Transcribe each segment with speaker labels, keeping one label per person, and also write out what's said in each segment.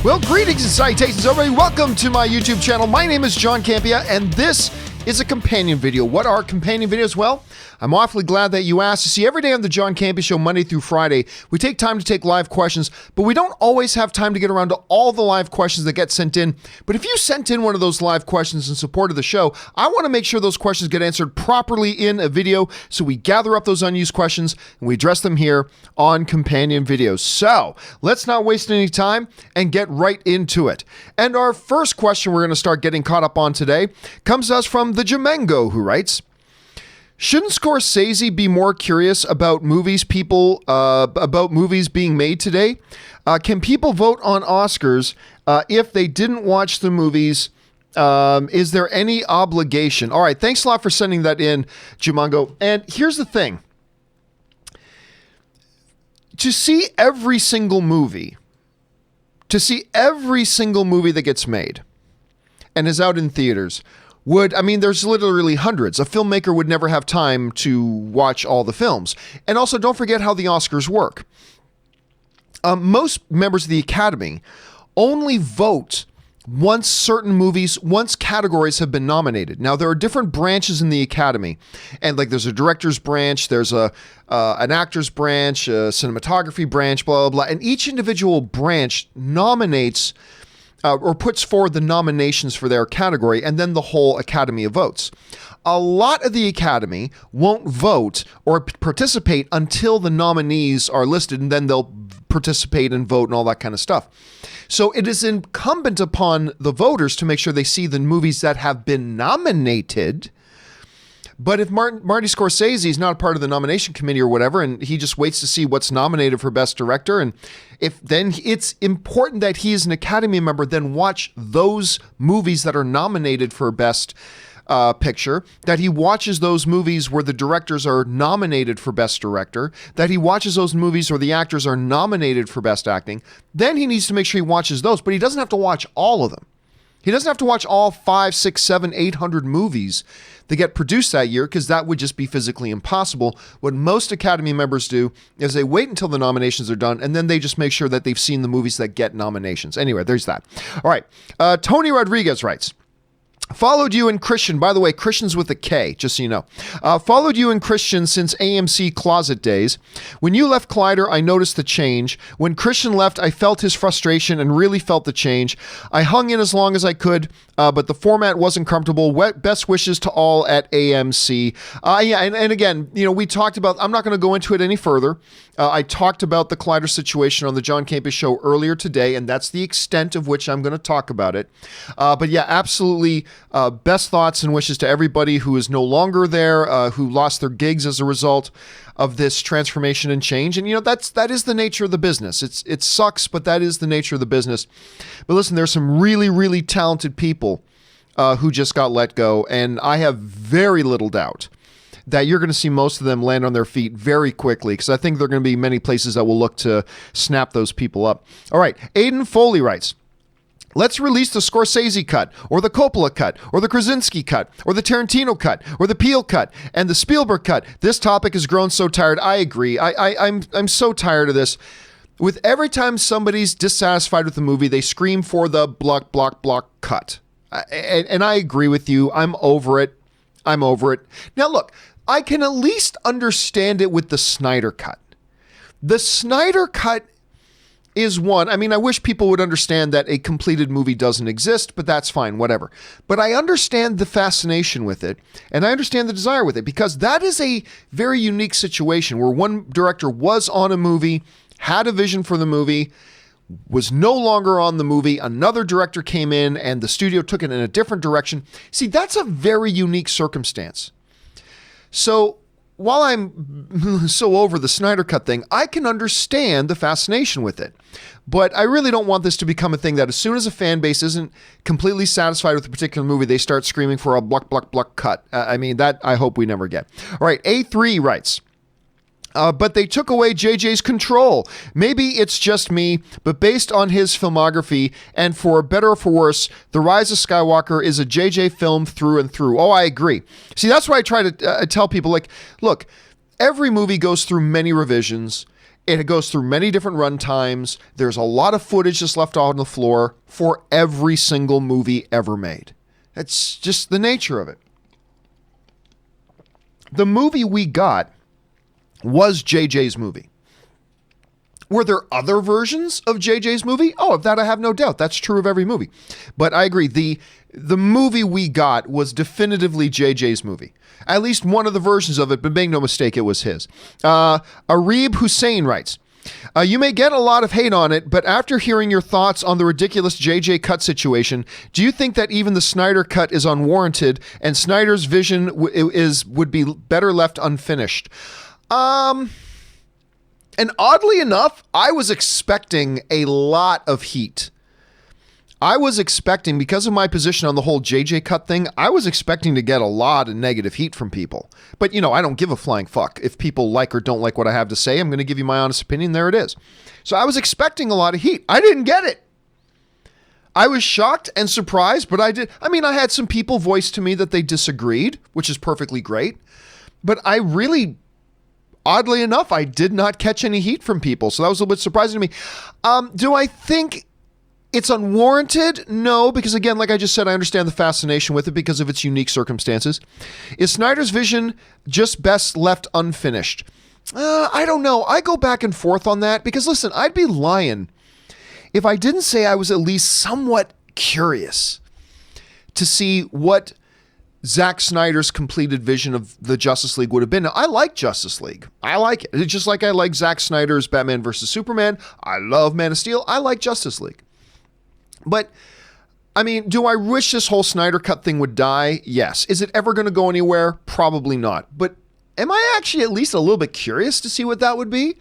Speaker 1: Well, greetings and salutations, everybody. Welcome to my YouTube channel. My name is John Campea, and this is a companion video. What are companion videos? Well, I'm awfully glad that you asked. You see, every day on the John Campea Show, Monday through Friday, we take time to take live questions, but we don't always have time to get around to all the live questions that get sent in. But if you sent in one of those live questions in support of the show, I want to make sure those questions get answered properly in a video, so we gather up those unused questions and we address them here on companion videos. So let's not waste any time and get right into it. And our first question we're going to start getting caught up on today comes to us from the Jamengo, who writes, shouldn't Scorsese be more curious about movies being made today? Can people vote on Oscars if they didn't watch the movies? Is there any obligation? All right, thanks a lot for sending that in, Jamengo. And here's the thing. To see every single movie that gets made and is out in theaters there's literally hundreds. A filmmaker would never have time to watch all the films. And also, don't forget how the Oscars work. Most members of the Academy only vote once categories have been nominated. Now, there are different branches in the Academy. And there's a director's branch, there's an actor's branch, a cinematography branch, blah, blah, blah. And each individual branch nominates or puts forward the nominations for their category, and then the whole Academy votes. A lot of the Academy won't vote or participate until the nominees are listed, and then they'll participate and vote and all that kind of stuff. So it is incumbent upon the voters to make sure they see the movies that have been nominated. But if Marty Scorsese is not a part of the nomination committee or whatever, and he just waits to see what's nominated for Best Director, and if then it's important that he is an Academy member, then watch those movies that are nominated for Best Picture, that he watches those movies where the directors are nominated for Best Director, that he watches those movies where the actors are nominated for Best Acting, then he needs to make sure he watches those, but he doesn't have to watch all of them. He doesn't have to watch all 5, 6, 7, 800 movies that get produced that year, because that would just be physically impossible. What most Academy members do is they wait until the nominations are done, and then they just make sure that they've seen the movies that get nominations. Anyway, there's that. All right. Tony Rodriguez writes, followed you in Christian, by the way, Christian's with a K, just so you know. Followed you in Christian since AMC Closet days. When you left Collider, I noticed the change. When Christian left, I felt his frustration and really felt the change. I hung in as long as I could, but the format wasn't comfortable. Best wishes to all at AMC. And again, we talked about, I'm not going to go into it any further. I talked about the Collider situation on the John Campea Show earlier today, and that's the extent of which I'm going to talk about it. But yeah, absolutely. Best thoughts and wishes to everybody who is no longer there, who lost their gigs as a result of this transformation and change. And that is the nature of the business. It sucks, but that is the nature of the business. But listen, there's some really, really talented people who just got let go, and I have very little doubt that you're going to see most of them land on their feet very quickly, because I think there are going to be many places that will look to snap those people up. All right, Aiden Foley writes, let's release the Scorsese cut, or the Coppola cut, or the Krasinski cut, or the Tarantino cut, or the Peele cut, and the Spielberg cut. This topic has grown so tired. I agree. I'm so tired of this. With every time somebody's dissatisfied with the movie, they scream for the block cut. And I agree with you. I'm over it. Now look, I can at least understand it with the Snyder cut. The Snyder cut is one. I mean, I wish people would understand that a completed movie doesn't exist, but that's fine, whatever. But I understand the fascination with it, and I understand the desire with it, because that is a very unique situation where one director was on a movie, had a vision for the movie, was no longer on the movie, another director came in, and the studio took it in a different direction. See, that's a very unique circumstance. So while I'm so over the Snyder Cut thing, I can understand the fascination with it. But I really don't want this to become a thing that as soon as a fan base isn't completely satisfied with a particular movie, they start screaming for a block cut. That I hope we never get. All right, A3 writes, but they took away JJ's control. Maybe it's just me, but based on his filmography, and for better or for worse, The Rise of Skywalker is a JJ film through and through. Oh, I agree. See, that's why I try to tell people, look, every movie goes through many revisions, It goes through many different run times. There's a lot of footage just left on the floor for every single movie ever made. That's just the nature of it. The movie we got was JJ's movie. Were there other versions of JJ's movie? Oh, of that I have no doubt. That's true of every movie. But I agree. The movie we got was definitively JJ's movie. At least one of the versions of it, but make no mistake, it was his. Arib Hussein writes, you may get a lot of hate on it, but after hearing your thoughts on the ridiculous JJ cut situation, do you think that even the Snyder cut is unwarranted and Snyder's vision would be better left unfinished? And oddly enough, I was expecting a lot of heat. I was expecting, because of my position on the whole JJ cut thing, I was expecting to get a lot of negative heat from people. But, you know, I don't give a flying fuck. If people like or don't like what I have to say, I'm going to give you my honest opinion. There it is. So I was expecting a lot of heat. I didn't get it. I was shocked and surprised, but I had some people voice to me that they disagreed, which is perfectly great. But I really, oddly enough, I did not catch any heat from people. So that was a little bit surprising to me. Do I think it's unwarranted? No, because again, like I just said, I understand the fascination with it because of its unique circumstances. Is Snyder's vision just best left unfinished? I don't know. I go back and forth on that because listen, I'd be lying if I didn't say I was at least somewhat curious to see what Zack Snyder's completed vision of the Justice League would have been. Now, I like Justice League. I like it. It's just like I like Zack Snyder's Batman vs. Superman. I love Man of Steel. I like Justice League. But, I mean, do I wish this whole Snyder Cut thing would die? Yes. Is it ever going to go anywhere? Probably not. But am I actually at least a little bit curious to see what that would be?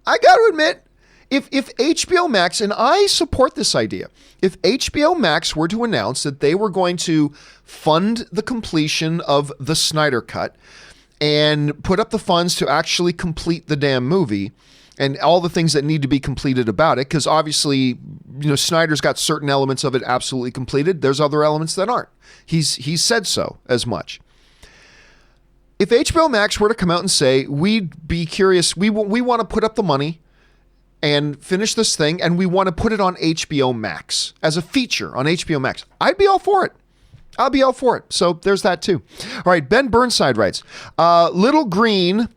Speaker 1: I got to admit, if HBO Max, and I support this idea, if HBO Max were to announce that they were going to fund the completion of the Snyder Cut and put up the funds to actually complete the damn movie, and all the things that need to be completed about it, because obviously, you know, Snyder's got certain elements of it absolutely completed. There's other elements that aren't. He's said so as much. If HBO Max were to come out and say, we'd be curious, we want to put up the money and finish this thing, and we want to put it on HBO Max as a feature on HBO Max, I'd be all for it. I'll be all for it. So there's that too. All right, Ben Burnside writes, a little green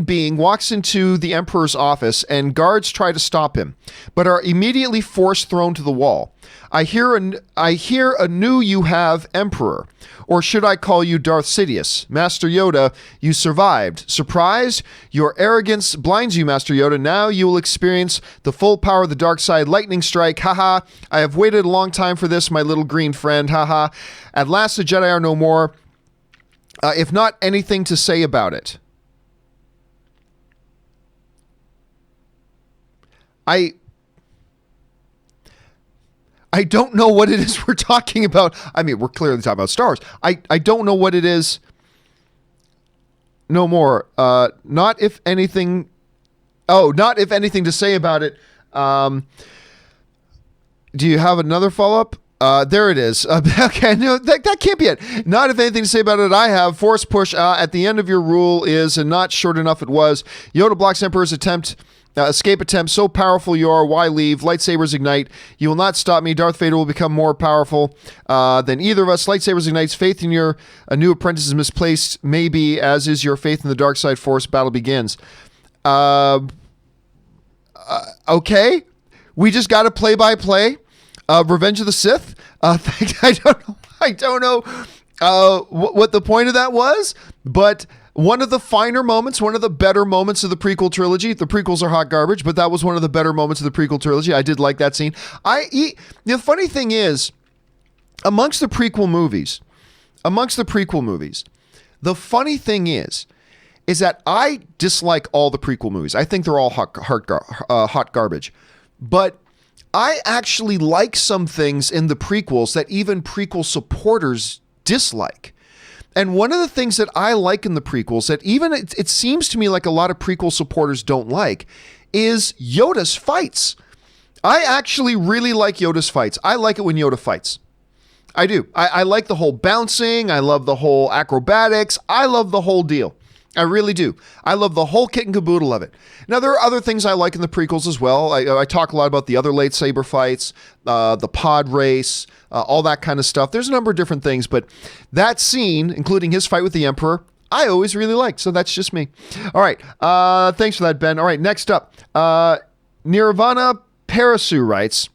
Speaker 1: being walks into the Emperor's office and guards try to stop him, but are immediately thrown to the wall. I hear a new you have Emperor, or should I call you Darth Sidious? Master Yoda, you survived. Surprised? Your arrogance blinds you, Master Yoda. Now you will experience the full power of the dark side lightning strike. Haha. I have waited a long time for this, my little green friend. Haha. At last the Jedi are no more. If not anything to say about it. I don't know what it is we're talking about. I mean, we're clearly talking about Star Wars. I don't know what it is. No more. Not if anything. Oh, not if anything to say about it. Do you have another follow-up? There it is. Okay, no, that can't be it. Not if anything to say about it. I have force push. At the end of your rule is, and not short enough it was. Yoda blocks Emperor's escape attempt. So powerful you are. Why leave? Lightsabers ignite. You will not stop me. Darth Vader will become more powerful than either of us. Lightsabers ignites. Faith in your new apprentice is misplaced. Maybe as is your faith in the dark side force. Battle begins. Okay. We just got to play by play. Revenge of the Sith. I don't know what the point of that was, but one of the finer moments, one of the better moments of the prequel trilogy. The prequels are hot garbage, but that was one of the better moments of the prequel trilogy. I did like that scene. The funny thing is, amongst the prequel movies, the funny thing is that I dislike all the prequel movies. I think they're all hot garbage, but I actually like some things in the prequels that even prequel supporters dislike. And one of the things that I like in the prequels that even it seems to me like a lot of prequel supporters don't like is Yoda's fights. I actually really like Yoda's fights. I like it when Yoda fights. I do. I like the whole bouncing. I love the whole acrobatics. I love the whole deal. I really do. I love the whole kit and caboodle of it. Now, there are other things I like in the prequels as well. I talk a lot about the other lightsaber fights, the pod race, all that kind of stuff. There's a number of different things, but that scene, including his fight with the Emperor, I always really liked. So that's just me. All right. Thanks for that, Ben. All right. Next up, Nirvana Parasu writes,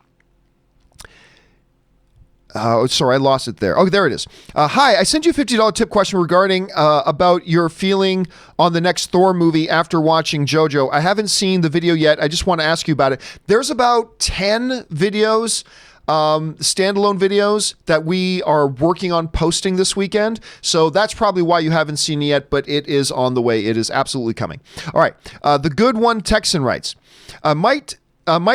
Speaker 1: sorry, I lost it there. Oh, there it is. Hi, I sent you a $50 tip question regarding about your feeling on the next Thor movie after watching JoJo. I haven't seen the video yet. I just want to ask you about it. There's about 10 videos, standalone videos that we are working on posting this weekend. So that's probably why you haven't seen it yet, but it is on the way. It is absolutely coming. All right. The Good One Texan writes, my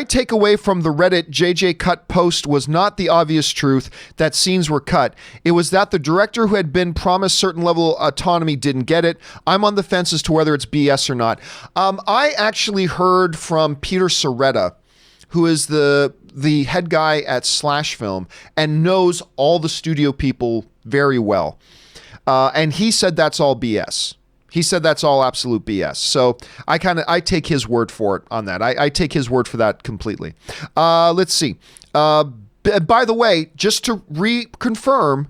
Speaker 1: takeaway from the Reddit JJ Cut post was not the obvious truth that scenes were cut. It was that the director who had been promised certain level of autonomy didn't get it. I'm on the fence as to whether it's BS or not. I actually heard from Peter Soretta, who is the head guy at Slash Film and knows all the studio people very well. And he said that's all BS. He said that's all absolute BS. So I take his word for it on that. I take his word for that completely. Let's see. By the way, just to reconfirm,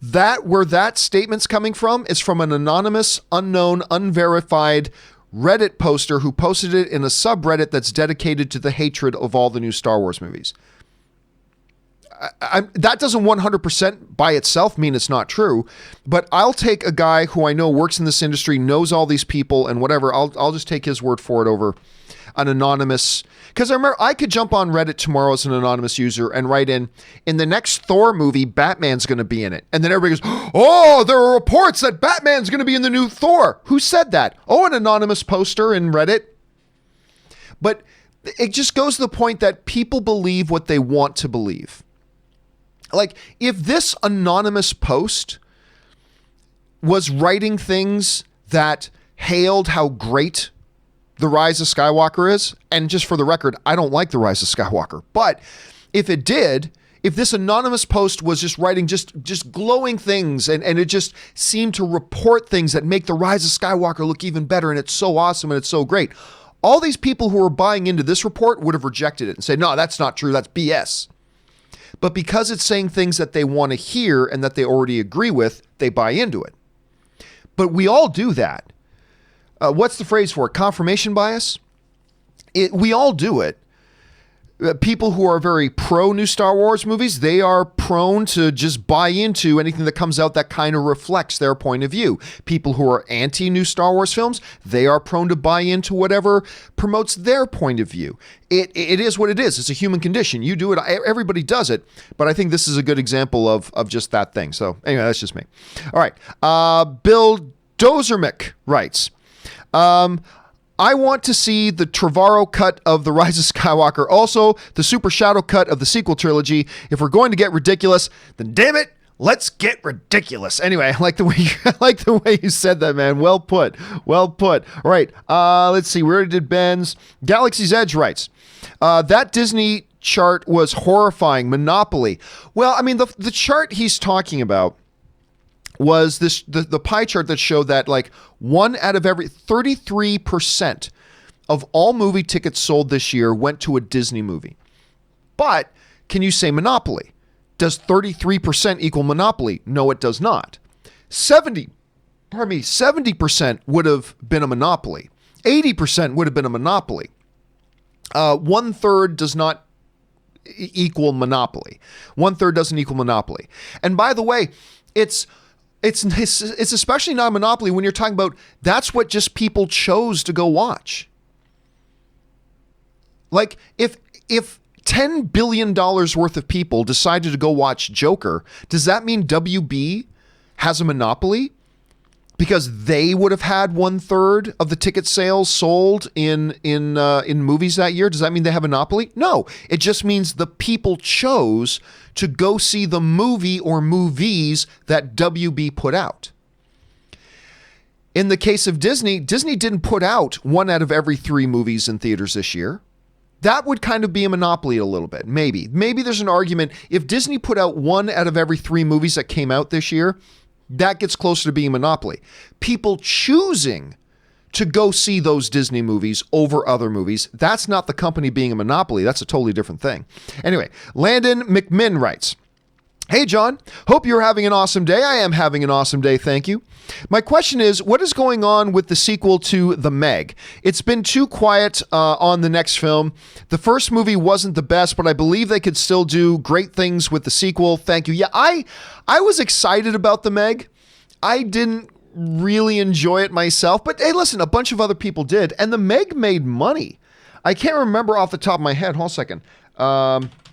Speaker 1: that where that statement's coming from is from an anonymous, unknown, unverified Reddit poster who posted it in a subreddit that's dedicated to the hatred of all the new Star Wars movies. That doesn't 100% by itself mean it's not true, but I'll take a guy who I know works in this industry, knows all these people and whatever. I'll just take his word for it over an anonymous, because I remember I could jump on Reddit tomorrow as an anonymous user and write in the next Thor movie, Batman's going to be in it. And then everybody goes, oh, there are reports that Batman's going to be in the new Thor. Who said that? Oh, an anonymous poster in Reddit. But it just goes to the point that people believe what they want to believe. Like, if this anonymous post was writing things that hailed how great The Rise of Skywalker is, and just for the record, I don't like The Rise of Skywalker, but if it did, if this anonymous post was just writing just glowing things and it just seemed to report things that make The Rise of Skywalker look even better and it's so awesome and it's so great, all these people who are buying into this report would have rejected it and said, no, that's not true, that's BS. But because it's saying things that they want to hear and that they already agree with, they buy into it. But we all do that. What's the phrase for it? Confirmation bias? We all do it. People who are very pro new Star Wars movies, they are prone to just buy into anything that comes out that kind of reflects their point of view. People who are anti new Star Wars films, they are prone to buy into whatever promotes their point of view. It is what it is. It's a human condition. You do it. Everybody does it. But I think this is a good example of just that thing. So anyway, that's just me. All right. Bill Dozermick writes, I want to see the Trevorrow cut of The Rise of Skywalker. Also, the Super Shadow cut of the sequel trilogy. If we're going to get ridiculous, then damn it, let's get ridiculous. Anyway, I like the way you said that, man. Well put. Well put. All right. Let's see. We already did Ben's. Galaxy's Edge writes, that Disney chart was horrifying. Monopoly. Well, I mean, the chart he's talking about was the pie chart that showed that like 33% of all movie tickets sold this year went to a Disney movie. But can you say monopoly? Does 33% equal monopoly? No, it does not. 70% would have been a monopoly. 80% would have been a monopoly. 1/3 does not equal monopoly. 1/3 doesn't equal monopoly. And by the way, it's especially not a monopoly when you're talking about that's what just people chose to go watch. Like if $10 billion worth of people decided to go watch Joker, does that mean WB has a monopoly? Because they would have had 1/3 of the ticket sales sold in movies that year. Does that mean they have a monopoly? No, it just means the people chose to go see the movie or movies that WB put out. In the case of Disney didn't put out 1 out of every 3 movies in theaters this year. That would kind of be a monopoly a little bit. Maybe there's an argument if Disney put out 1 out of every 3 movies that came out this year. that gets closer to being monopoly. People choosing to go see those Disney movies over other movies, that's not the company being a monopoly. That's a totally different thing. Anyway, Landon McMinn writes, "Hey, John. Hope you're having an awesome day. I am having an awesome day, thank you. My question is, what is going on with the sequel to The Meg? It's been too quiet on the next film. The first movie wasn't the best, but I believe they could still do great things with the sequel. Thank you." Yeah, I was excited about The Meg. I didn't really enjoy it myself, but hey, listen, a bunch of other people did, and The Meg made money. I can't remember off the top of my head. Hold on a second.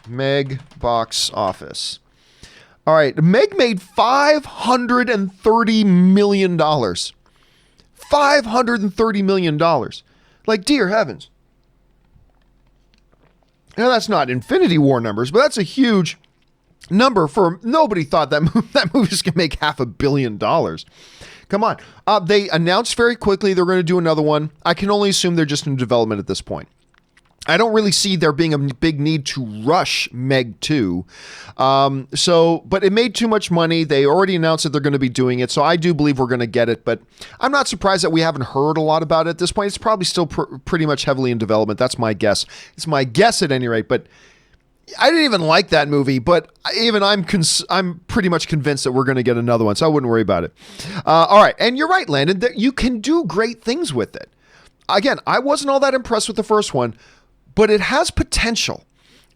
Speaker 1: Meg box office. All right, Meg made $530 million. $530 million. Like, dear heavens. Now, that's not Infinity War numbers, but that's a huge number for nobody thought that movie was going to make $500 million. Come on. They announced very quickly they're going to do another one. I can only assume they're just in development at this point. I don't really see there being a big need to rush Meg 2. But it made too much money. They already announced that they're going to be doing it. So I do believe we're going to get it, but I'm not surprised that we haven't heard a lot about it at this point. It's probably still pretty much heavily in development. That's my guess. It's my guess at any rate, but I didn't even like that movie, but even I'm pretty much convinced that we're going to get another one, so I wouldn't worry about it. All right, and you're right, Landon, that you can do great things with it. Again, I wasn't all that impressed with the first one, but it has potential,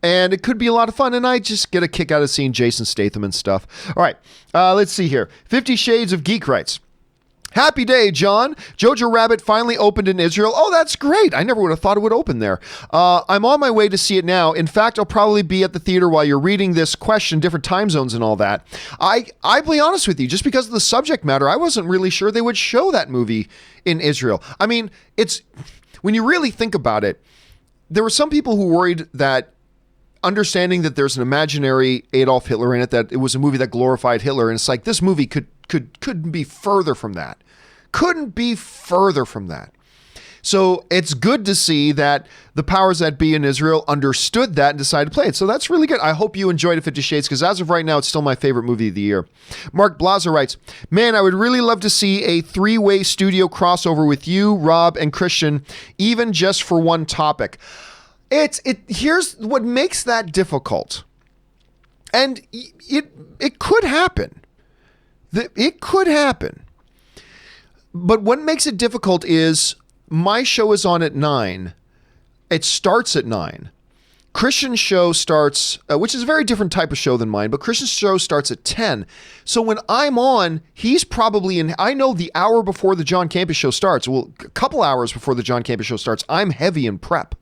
Speaker 1: and it could be a lot of fun, and I just get a kick out of seeing Jason Statham and stuff. All right, let's see here. 50 Shades of Geek writes, "Happy day, John. Jojo Rabbit finally opened in Israel. Oh, that's great. I never would have thought it would open there. I'm on my way to see it now. In fact, I'll probably be at the theater while you're reading this question, different time zones and all that. I'll be honest with you, just because of the subject matter, I wasn't really sure they would show that movie in Israel. I mean, when you really think about it, there were some people who worried that understanding that there's an imaginary Adolf Hitler in it, that it was a movie that glorified Hitler, and it's like this movie couldn't be further from that. Couldn't be further from that. So it's good to see that the powers that be in Israel understood that and decided to play it. So that's really good. I hope you enjoyed it, 50 Shades, because as of right now, it's still my favorite movie of the year. Mark Blazer writes, "Man, I would really love to see a three-way studio crossover with you, Rob, and Christian, even just for one topic." Here's what makes that difficult. And it could happen. It could happen. But what makes it difficult is my show is on at 9. It starts at 9. Christian's show starts, which is a very different type of show than mine, but Christian's show starts at 10. So when I'm on, he's probably in, I know the hour before the John Campea Show starts, well, a couple hours before the John Campea Show starts, I'm heavy in prep.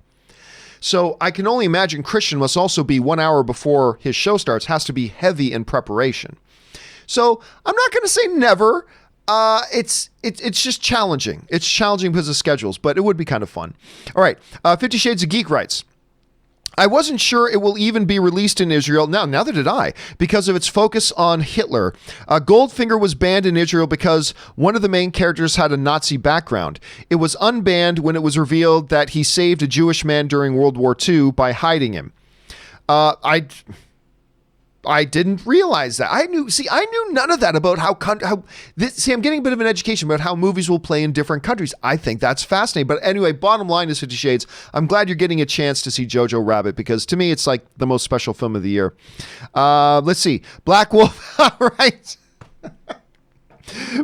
Speaker 1: So I can only imagine Christian must also be 1 hour before his show starts, has to be heavy in preparation. So I'm not going to say never. It's just challenging. It's challenging because of schedules, but it would be kind of fun. All right. 50 Shades of Geek writes, "I wasn't sure it will even be released in Israel. Neither did I, because of its focus on Hitler. Goldfinger was banned in Israel because one of the main characters had a Nazi background. It was unbanned when it was revealed that he saved a Jewish man during World War II by hiding him." I didn't realize that. I knew none of that about I'm getting a bit of an education about how movies will play in different countries. I think that's fascinating. But anyway, bottom line is 50 Shades. I'm glad you're getting a chance to see Jojo Rabbit, because to me, it's like the most special film of the year. Let's see. Black Wolf. All right.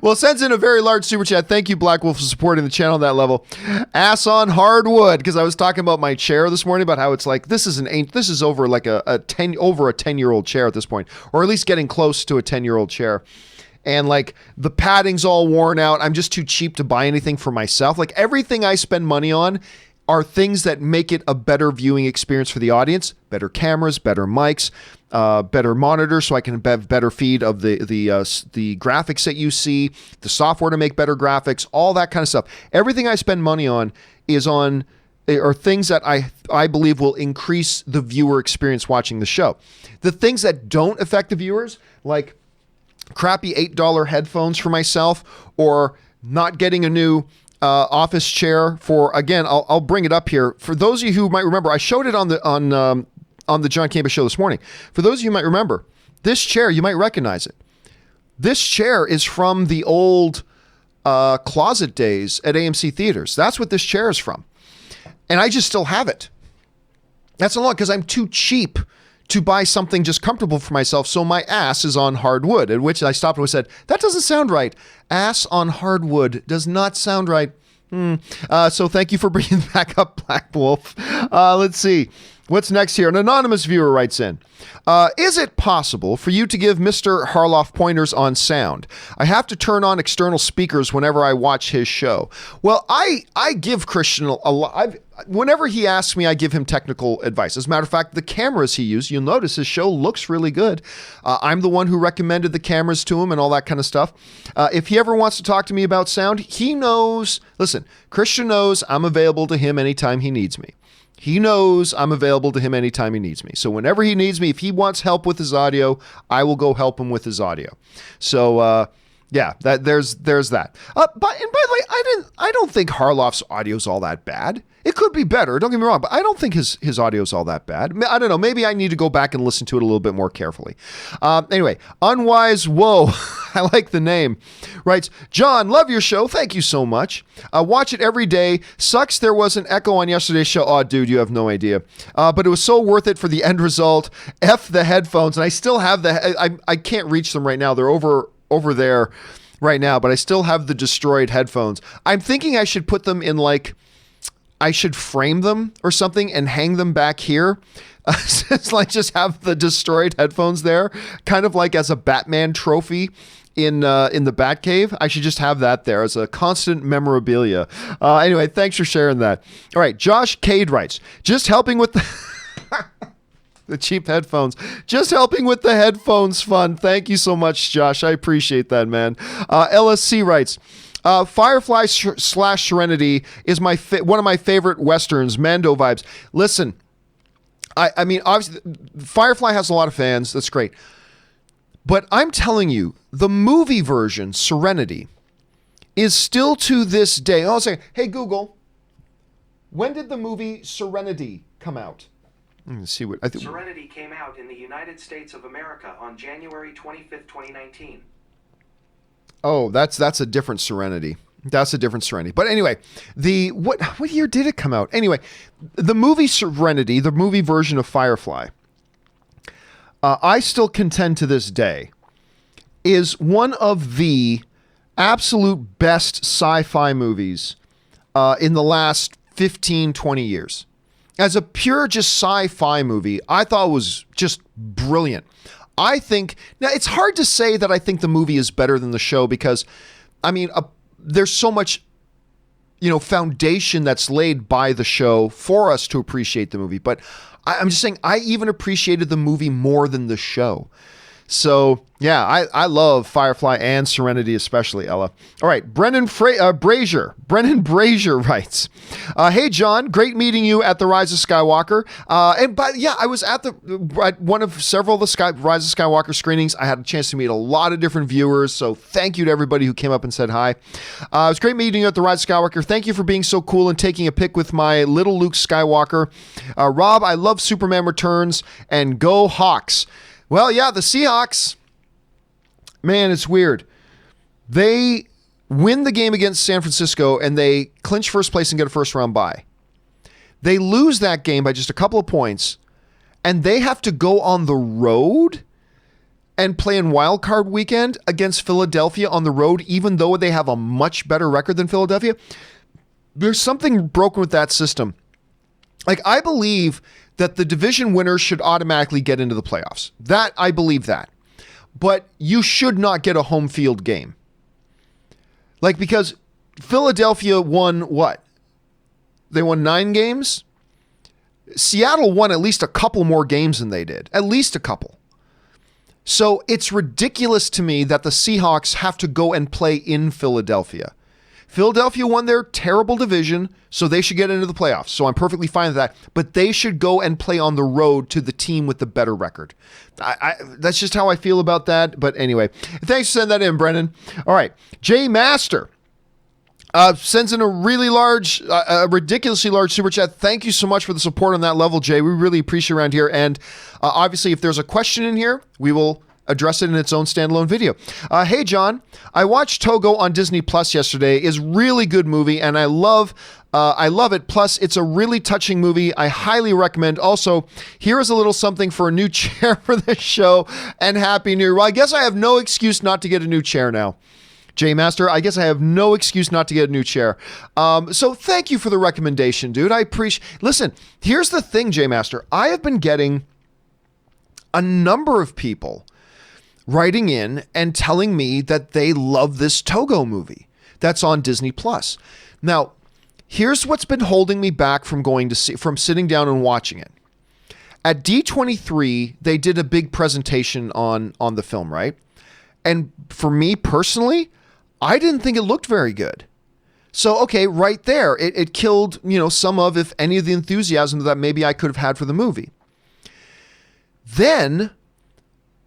Speaker 1: Well, sends in a very large super chat. Thank you, Black Wolf, for supporting the channel at that level. Ass on hardwood, because I was talking about my chair this morning, about how it's like this is over like a 10-year-old chair at this point, or at least getting close to a 10-year-old chair. And like the padding's all worn out. I'm just too cheap to buy anything for myself. Like everything I spend money on are things that make it a better viewing experience for the audience. Better cameras, better mics, better monitors, so I can have better feed of the graphics that you see, the software to make better graphics, all that kind of stuff. Everything I spend money on are things that I believe will increase the viewer experience watching the show. The things that don't affect the viewers, like crappy $8 headphones for myself, or not getting a new office chair for, again, I'll bring it up here. For those of you who might remember, I showed it on the John Campea Show this morning. For those of you who might remember, this chair, you might recognize it. This chair is from the old closet days at AMC theaters. That's what this chair is from. And I just still have it. That's a lot because I'm too cheap to buy something just comfortable for myself. So my ass is on hardwood, at which I stopped and said, that doesn't sound right. Ass on hardwood does not sound right. So thank you for bringing back up Black Wolf. Let's see. What's next here? An anonymous viewer writes in, is it possible for you to give Mr. Harloff pointers on sound? I have to turn on external speakers whenever I watch his show. Well, I give Christian a lot. Whenever he asks me, I give him technical advice. As a matter of fact, the cameras he used, you'll notice his show looks really good. I'm the one who recommended the cameras to him and all that kind of stuff. If he ever wants to talk to me about sound, he knows, listen, Christian knows I'm available to him anytime he needs me. He knows I'm available to him anytime he needs me. So whenever he needs me, if he wants help with his audio, I will go help him with his audio. So, yeah, there's that. But by the way, I don't think Harloff's audio is all that bad. It could be better, don't get me wrong, but I don't think his audio is all that bad. I don't know, maybe I need to go back and listen to it a little bit more carefully. Anyway, Unwise Whoa, I like the name, writes, John, love your show, thank you so much. Watch it every day. Sucks there was an echo on yesterday's show. Oh, dude, you have no idea. But it was so worth it for the end result. F the headphones, and I still have I can't reach them right now. They're over there right now, but I still have the destroyed headphones. I'm thinking I should put them in I should frame them or something and hang them back here. It's like just have the destroyed headphones there, kind of like as a Batman trophy in the Batcave. I should just have that there as a constant memorabilia. Anyway, thanks for sharing that. All right, Josh Cade writes, just helping with the cheap headphones. Just helping with the headphones fun. Thank you so much, Josh. I appreciate that, man. LSC writes, Firefly / Serenity is one of my favorite Westerns, Mando vibes. Listen, I mean, obviously, Firefly has a lot of fans. That's great. But I'm telling you, the movie version, Serenity, is still to this day. I'll say, hey, Google, when did the movie Serenity come out? Let's see what I think.
Speaker 2: Serenity came out in the United States of America on January 25th, 2019.
Speaker 1: Oh, that's a different Serenity. That's a different Serenity. But anyway, what year did it come out? Anyway, the movie Serenity, the movie version of Firefly, I still contend to this day, is one of the absolute best sci-fi movies in the last 15, 20 years. As a pure just sci-fi movie, I thought it was just brilliant. I think, now it's hard to say that I think the movie is better than the show because, I mean, there's so much, foundation that's laid by the show for us to appreciate the movie. But I'm just saying, I even appreciated the movie more than the show. So, yeah, I love Firefly and Serenity especially, Ella. All right, Brennan Brazier writes, hey, John, great meeting you at the Rise of Skywalker. I was at one of several of the Rise of Skywalker screenings. I had a chance to meet a lot of different viewers, so thank you to everybody who came up and said hi. It was great meeting you at the Rise of Skywalker. Thank you for being so cool and taking a pic with my little Luke Skywalker. Rob, I love Superman Returns, and go Hawks. Well, yeah, the Seahawks, man, it's weird. They win the game against San Francisco and they clinch first place and get a first round bye. They lose that game by just a couple of points and they have to go on the road and play in wild card weekend against Philadelphia on the road, even though they have a much better record than Philadelphia. There's something broken with that system. I believe that the division winners should automatically get into the playoffs. That, I believe that. But you should not get a home field game. Because Philadelphia won what? They won 9 games? Seattle won at least a couple more games than they did. At least a couple. So it's ridiculous to me that the Seahawks have to go and play in Philadelphia. Philadelphia won their terrible division, so they should get into the playoffs. So I'm perfectly fine with that. But they should go and play on the road to the team with the better record. That's just how I feel about that. But anyway, thanks for sending that in, Brennan. All right. Jay Master sends in a really large, ridiculously large super chat. Thank you so much for the support on that level, Jay. We really appreciate it around here. And obviously, if there's a question in here, we will address it in its own standalone video. Hey, John, I watched Togo on Disney Plus yesterday. It's a really good movie, and I love it. Plus, it's a really touching movie. I highly recommend. Also, here is a little something for a new chair for this show, and Happy New Year. Well, I guess I have no excuse not to get a new chair now. J Master, I guess I have no excuse not to get a new chair. So thank you for the recommendation, dude. I appreciate. Listen, here's the thing, J Master. I have been getting a number of people writing in and telling me that they love this Togo movie that's on Disney Plus. Now, here's what's been holding me back from sitting down and watching it. At D23, they did a big presentation on the film, right? And for me personally, I didn't think it looked very good. So, okay, right there, it killed, some of, if any of the enthusiasm that maybe I could have had for the movie. Then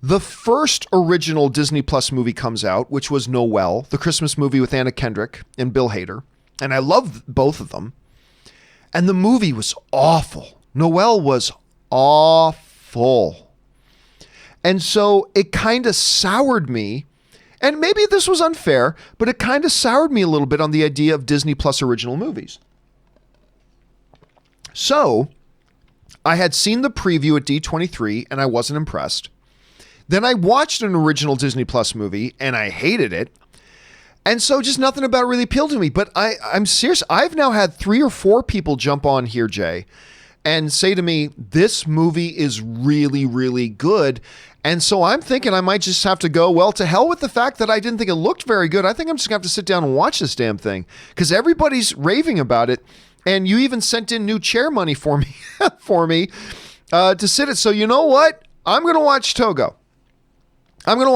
Speaker 1: the first original Disney Plus movie comes out, which was Noel, the Christmas movie with Anna Kendrick and Bill Hader. And I loved both of them. And the movie was awful. Noel was awful. And so it kind of soured me. And maybe this was unfair, but it kind of soured me a little bit on the idea of Disney Plus original movies. So I had seen the preview at D23 and I wasn't impressed. Then I watched an original Disney Plus movie and I hated it. And so just nothing about it really appealed to me. But I'm serious. I've now had 3 or 4 people jump on here, Jay, and say to me, this movie is really, really good. And so I'm thinking I might just have to go, well, to hell with the fact that I didn't think it looked very good. I think I'm just going to have to sit down and watch this damn thing because everybody's raving about it. And you even sent in new chair money for me, to sit it. So you know what? I'm going to watch Togo. I'm going to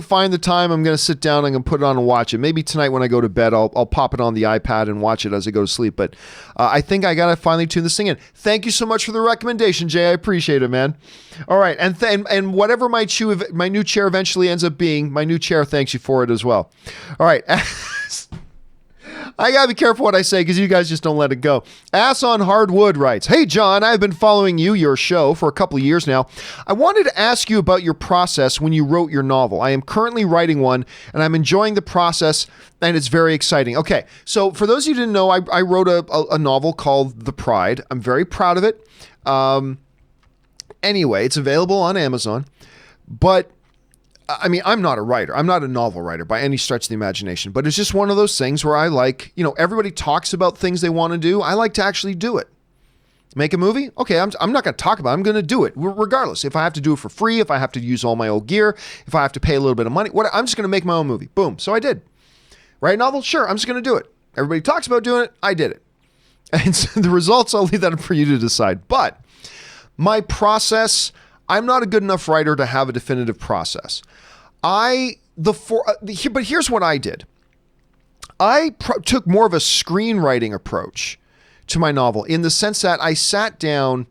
Speaker 1: find the time. I'm going to sit down. I'm going to put it on and watch it. Maybe tonight when I go to bed, I'll pop it on the iPad and watch it as I go to sleep. But I think I got to finally tune this thing in. Thank you so much for the recommendation, Jay. I appreciate it, man. All right. And whatever my new chair eventually ends up being, my new chair thanks you for it as well. All right. I gotta be careful what I say because you guys just don't let it go. Ass on Hardwood writes, hey John, I've been following your show for a couple of years now. I wanted to ask you about your process when you wrote your novel. I am currently writing one and I'm enjoying the process and it's very exciting. Okay, so for those of you who didn't know, I wrote a novel called The Pride. I'm very proud of it. Anyway, it's available on Amazon, but I mean, I'm not a writer. I'm not a novel writer by any stretch of the imagination, but it's just one of those things where I like, everybody talks about things they want to do. I like to actually do it. Make a movie? Okay, I'm not going to talk about it. I'm going to do it regardless. If I have to do it for free, if I have to use all my old gear, if I have to pay a little bit of money, I'm just going to make my own movie. Boom. So I did. Write a novel? Sure. I'm just going to do it. Everybody talks about doing it. I did it. And so the results, I'll leave that up for you to decide. But my process, I'm not a good enough writer to have a definitive process. But here's what I did. I took more of a screenwriting approach to my novel in the sense that I sat down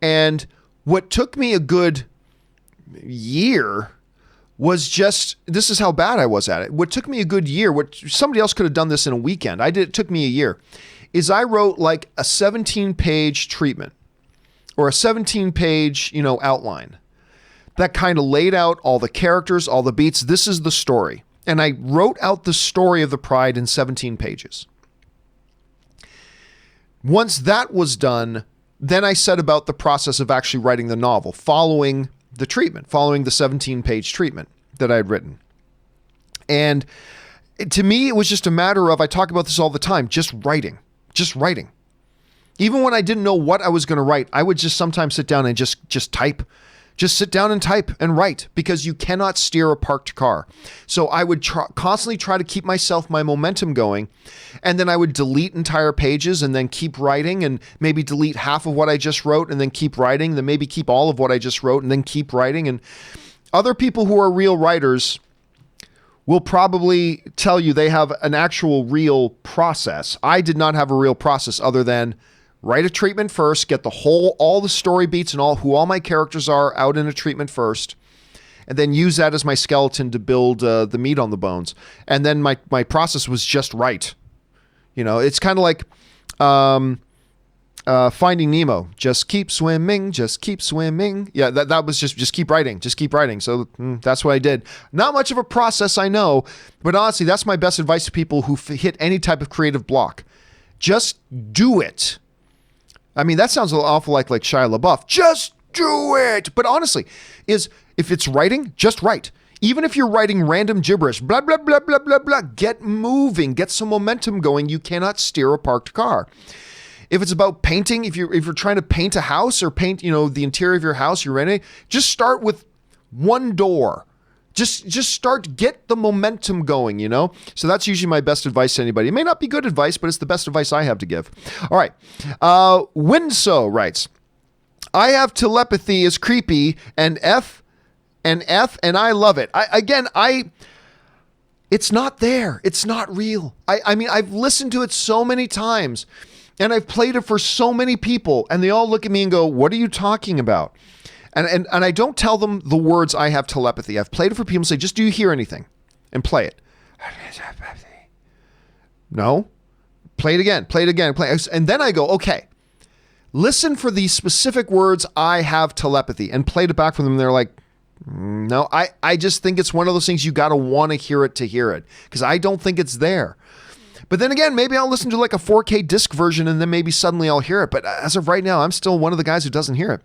Speaker 1: and what took me a good year was just, this is how bad I was at it. What took me a good year, what somebody else could have done this in a weekend. It took me a year, is I wrote like a 17-page treatment or a 17-page, outline. That kind of laid out all the characters, all the beats. This is the story. And I wrote out the story of the Pride in 17 pages. Once that was done, then I set about the process of actually writing the novel, following the 17-page treatment that I had written. And to me, it was just a matter of, I talk about this all the time, just writing. Even when I didn't know what I was going to write, I would just sometimes sit down and just type. Just sit down and type and write because you cannot steer a parked car. So I would constantly try to keep my momentum going. And then I would delete entire pages and then keep writing and maybe delete half of what I just wrote and then keep writing, then maybe keep all of what I just wrote and then keep writing. And other people who are real writers will probably tell you they have an actual real process. I did not have a real process other than write a treatment first, get all the story beats and who all my characters are out in a treatment first, and then use that as my skeleton to build the meat on the bones. And then my process was just right. It's kind of like, Finding Nemo, just keep swimming, just keep swimming. Yeah, that was just keep writing, just keep writing. So that's what I did. Not much of a process, I know, but honestly, that's my best advice to people who hit any type of creative block. Just do it. I mean, that sounds a little awful like Shia LaBeouf. Just do it. But honestly, if it's writing, just write. Even if you're writing random gibberish, blah, blah, blah, blah, blah, blah, get moving, get some momentum going. You cannot steer a parked car. If it's about painting, if you're trying to paint a house or paint, the interior of your house, you're renting, just start with one door. Just start, get the momentum going, So that's usually my best advice to anybody. It may not be good advice, but it's the best advice I have to give. All right. Winso writes, I have telepathy is creepy and and I love it. It's not there. It's not real. I mean, I've listened to it so many times. And I've played it for so many people, and they all look at me and go, what are you talking about? And I don't tell them the words I have telepathy. I've played it for people and say, just do you hear anything? And play it. No. Play it again. And then I go, okay, listen for the specific words I have telepathy, and played it back for them. And they're like, no, I just think it's one of those things you got to want to hear it, because I don't think it's there. But then again, maybe I'll listen to like a 4K disc version and then maybe suddenly I'll hear it. But as of right now, I'm still one of the guys who doesn't hear it.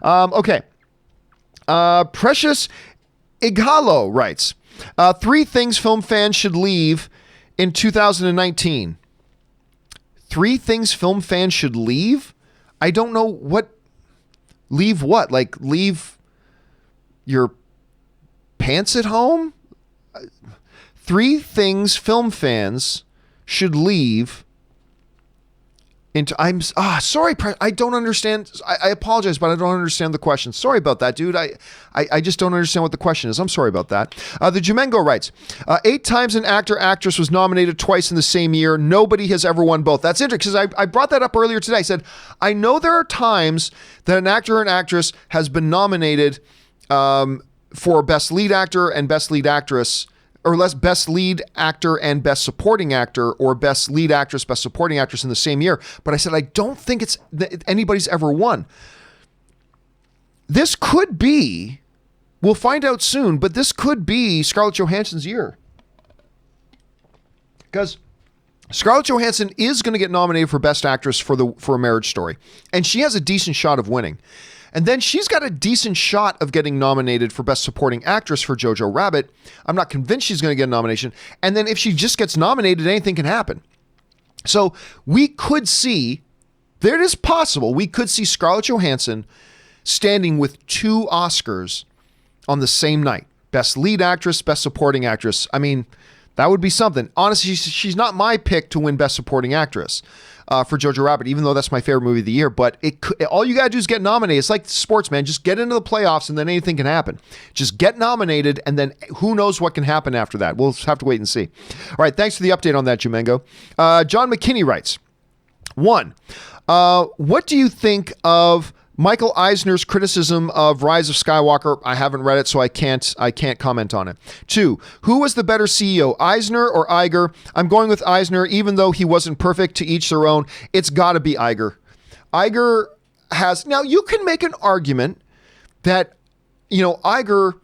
Speaker 1: Okay. Precious Igalo writes, 3 things film fans should leave in 2019. 3 things film fans should leave? I don't know what. Leave what? Like leave your pants at home? 3 things film fans should leave into. Sorry, I don't understand. I apologize, but I don't understand the question. Sorry about that, dude. I just don't understand what the question is. I'm sorry about that. The Jumengo writes, 8 times an actress was nominated twice in the same year. Nobody has ever won both. That's interesting, because I brought that up earlier today. I said, I know there are times that an actor or an actress has been nominated for Best Lead Actor and Best Lead Actress, or less Best Lead Actor and Best Supporting Actor, or Best Lead Actress, Best Supporting Actress in the same year. But I said, I don't think anybody's ever won. This could be, we'll find out soon, but this could be Scarlett Johansson's year. Because Scarlett Johansson is going to get nominated for Best Actress for A Marriage Story. And she has a decent shot of winning. And then she's got a decent shot of getting nominated for Best Supporting Actress for Jojo Rabbit. I'm not convinced she's going to get a nomination. And then if she just gets nominated, anything can happen. So we could see, there it is possible, we could see Scarlett Johansson standing with 2 Oscars on the same night. Best Lead Actress, Best Supporting Actress. I mean, that would be something. Honestly, she's not my pick to win Best Supporting Actress for Jojo Rabbit, even though that's my favorite movie of the year. But all you got to do is get nominated. It's like sports, man. Just get into the playoffs and then anything can happen. Just get nominated and then who knows what can happen after that. We'll have to wait and see. All right, thanks for the update on that, Jumengo. John McKinney writes, 1, what do you think of Michael Eisner's criticism of Rise of Skywalker? I haven't read it, so I can't comment on it. 2, who was the better CEO, Eisner or Iger? I'm going with Eisner, even though he wasn't perfect. To each their own. It's got to be Iger. Iger has, now you can make an argument that, Iger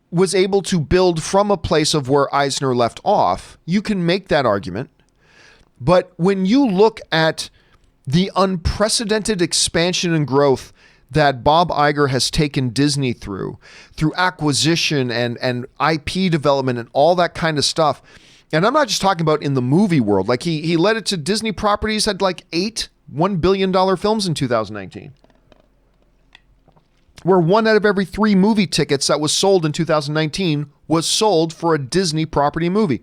Speaker 1: was able to build from a place of where Eisner left off. You can make that argument. But when you look at the unprecedented expansion and growth that Bob Iger has taken Disney through acquisition and IP development and all that kind of stuff. And I'm not just talking about in the movie world. Like he led it to Disney properties, had like 8 $1 billion films in 2019. Where 1 out of every 3 movie tickets that was sold in 2019 was sold for a Disney property movie.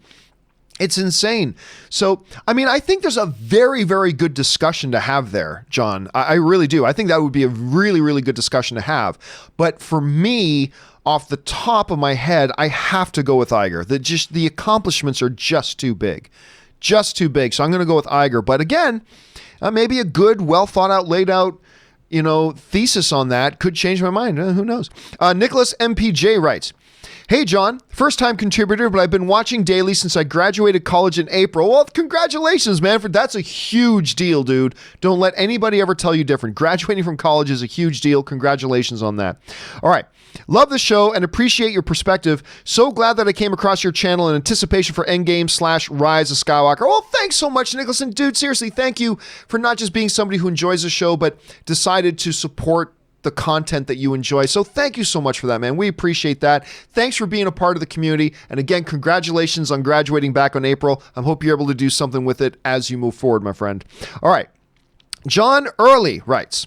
Speaker 1: It's insane. So, I mean, I think there's a very, very good discussion to have there, John. I really do. I think that would be a really, really good discussion to have. But for me, off the top of my head, I have to go with Iger. The accomplishments are just too big. Just too big. So I'm going to go with Iger. But again, maybe a good, well thought out, laid out, thesis on that could change my mind. Who knows? Nicholas MPJ writes, Hey, John, first time contributor, but I've been watching daily since I graduated college in April. Well, congratulations, man. That's a huge deal, dude. Don't let anybody ever tell you different. Graduating from college is a huge deal. Congratulations on that. All right. Love the show and appreciate your perspective. So glad that I came across your channel in anticipation for Endgame/Rise of Skywalker. Well, thanks so much, Nicholas. And dude, seriously, thank you for not just being somebody who enjoys the show, but decided to support the content that you enjoy. So thank you so much for that, man. We appreciate that. Thanks for being a part of the community. And again, congratulations on graduating back in April. I hope you're able to do something with it as you move forward, my friend. All right. John Early writes,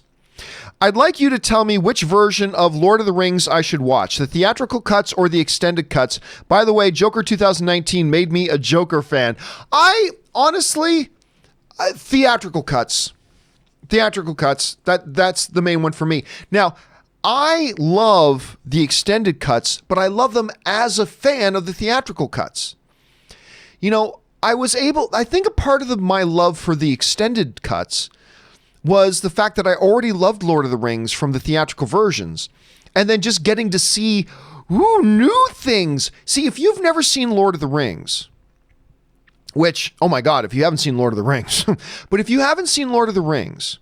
Speaker 1: I'd like you to tell me which version of Lord of the Rings I should watch, the theatrical cuts or the extended cuts. By the way, Joker 2019 made me a Joker fan. I honestly, theatrical cuts. Theatrical cuts, that's the main one for me. Now, I love the extended cuts, but I love them as a fan of the theatrical cuts. You know, I think a part of my love for the extended cuts was the fact that I already loved Lord of the Rings from the theatrical versions, and then just getting to see new things. See, if you've never seen Lord of the Rings, which, oh my God, if you haven't seen Lord of the Rings, but if you haven't seen Lord of the Rings,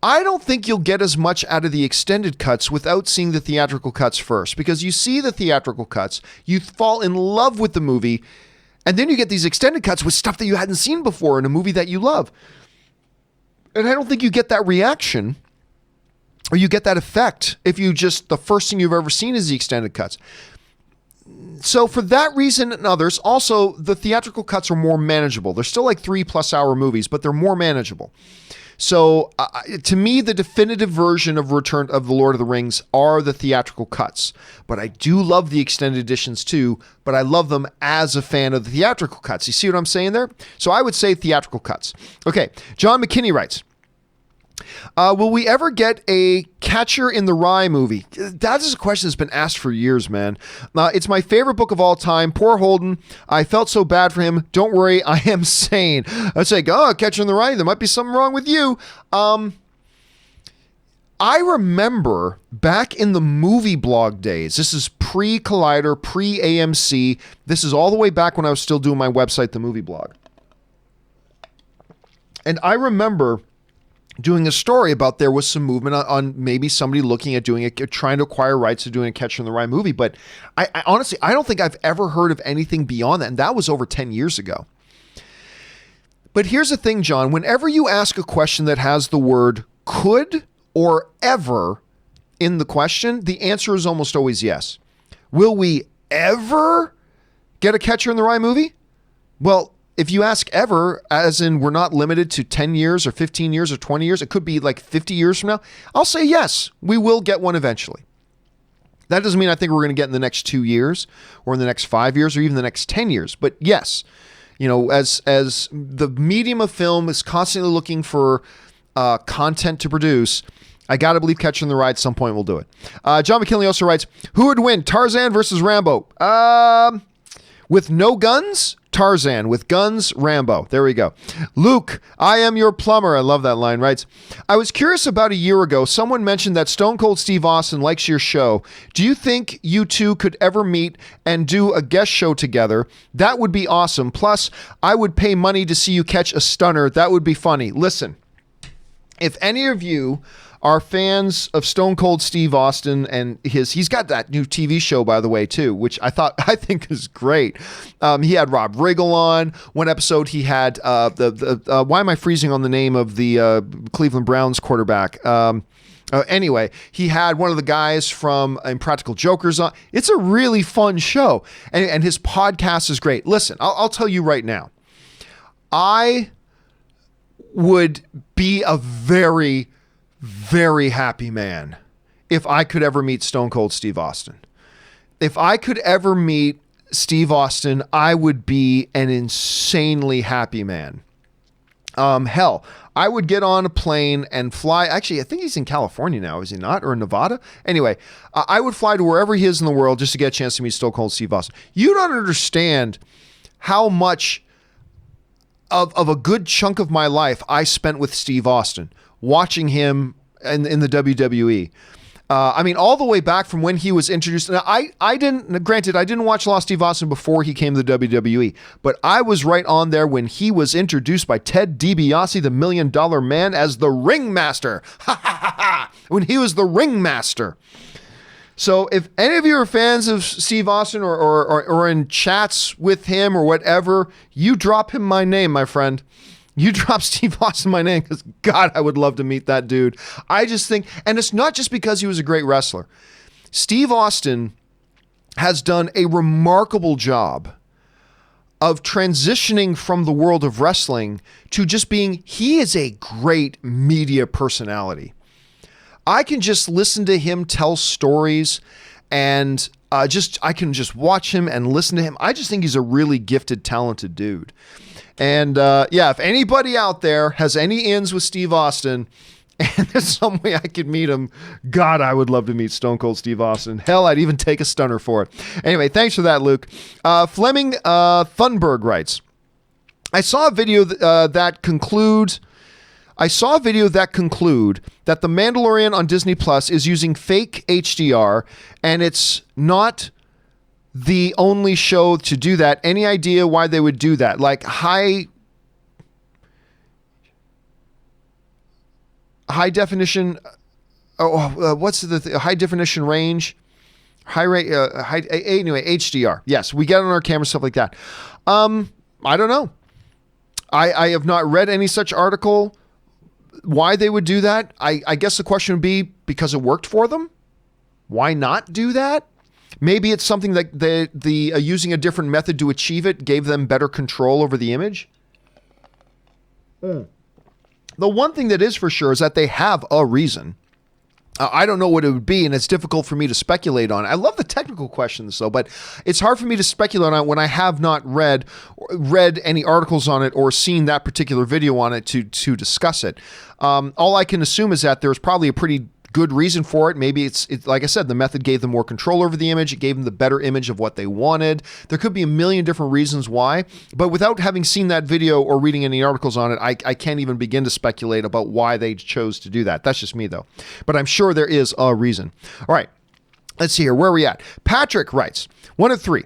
Speaker 1: I don't think you'll get as much out of the extended cuts without seeing the theatrical cuts first, because you see the theatrical cuts, you fall in love with the movie, and then you get these extended cuts with stuff that you hadn't seen before in a movie that you love. And I don't think you get that reaction or you get that effect if the first thing you've ever seen is the extended cuts. So for that reason and others, also the theatrical cuts are more manageable. They're still like 3+ hour movies, but they're more manageable. So to me, the definitive version of Return of the Lord of the Rings are the theatrical cuts. But I do love the extended editions too, but I love them as a fan of the theatrical cuts. You see what I'm saying there? So I would say theatrical cuts. Okay, John McKinney writes, will we ever get a Catcher in the Rye movie? That is a question that's been asked for years, man. It's my favorite book of all time. Poor Holden. I felt so bad for him. Don't worry, I am sane. I'd say, Catcher in the Rye, there might be something wrong with you. I remember back in the movie blog days, this is pre-Collider, pre-AMC. This is all the way back when I was still doing my website, the movie blog. And I remember doing a story about there was some movement on maybe somebody looking at doing it, trying to acquire rights to doing a Catcher in the Rye movie. But I honestly, I don't think I've ever heard of anything beyond that. And that was over 10 years ago. But here's the thing, John, whenever you ask a question that has the word could or ever in the question, the answer is almost always yes. Will we ever get a Catcher in the Rye movie? Well, if you ask ever, as in we're not limited to 10 years or 15 years or 20 years, it could be like 50 years from now, I'll say yes, we will get one eventually. That doesn't mean I think we're going to get in the next 2 years or in the next 5 years or even the next 10 years. But yes, you know, as the medium of film is constantly looking for content to produce, I got to believe Catcher in the Rye at some point will do it. John McKinley also writes, who would win, Tarzan versus Rambo? With no guns? Tarzan. With guns, Rambo. There we go. Luke, I am your plumber. I love that line, writes, I was curious about a year ago, someone mentioned that Stone Cold Steve Austin likes your show. Do you think you two could ever meet and do a guest show together? That would be awesome. Plus, I would pay money to see you catch a stunner. That would be funny. Listen, if any of you are fans of Stone Cold Steve Austin and he's got that new TV show, by the way, too, which I think is great. He had Rob Riggle on one episode. He had why am I freezing on the name of the Cleveland Browns quarterback? Anyway, he had one of the guys from Impractical Jokers on. It's a really fun show, and his podcast is great. Listen, I'll tell you right now, I would be a very, very happy man if I could ever meet Stone Cold Steve Austin. If I could ever meet Steve Austin, I would be an insanely happy man. Hell, I would get on a plane and fly. Actually, I think he's in California now, is he not? Or in Nevada? Anyway, I would fly to wherever he is in the world just to get a chance to meet Stone Cold Steve Austin. You don't understand how much of a good chunk of my life I spent with Steve Austin, watching him in the WWE. I mean, all the way back from when he was introduced. Now, I didn't watch Lost Steve Austin before he came to the WWE, but I was right on there when he was introduced by Ted DiBiase, the $1 Million Man, as the Ringmaster. Ha ha ha ha! When he was the Ringmaster. So if any of you are fans of Steve Austin or in chats with him or whatever, you drop him my name, my friend. You drop Steve Austin my name because, God, I would love to meet that dude. I just think, and it's not just because he was a great wrestler. Steve Austin has done a remarkable job of transitioning from the world of wrestling to just being, he is a great media personality. I can just listen to him tell stories and I can just watch him and listen to him. I just think he's a really gifted, talented dude. And if anybody out there has any ins with Steve Austin and there's some way I could meet him, God, I would love to meet Stone Cold Steve Austin. Hell, I'd even take a stunner for it. Anyway, thanks for that, Luke. Fleming Thunberg writes, I saw a video that conclude that The Mandalorian on Disney Plus is using fake HDR, and it's not the only show to do that. Any idea why they would do that? Like high definition. What's the high definition range? Anyway, HDR. Yes, we get on our camera, stuff like that. I don't know. I have not read any such article. Why they would do that? I guess the question would be because it worked for them. Why not do that? Maybe it's something that the using a different method to achieve it gave them better control over the image. The one thing that is for sure is that they have a reason. I don't know what it would be, and it's difficult for me to speculate on. I love the technical questions, though, but it's hard for me to speculate on it when I have not read any articles on it or seen that particular video on it to discuss it. All I can assume is that there's probably a pretty good reason for it. Maybe it's like I said, the method gave them more control over the image. It gave them the better image of what they wanted. There could be a million different reasons why, but without having seen that video or reading any articles on it, I can't even begin to speculate about why they chose to do that. That's just me, though. But I'm sure there is a reason. All right, let's see here. Where are we at? Patrick writes, 1 of 3.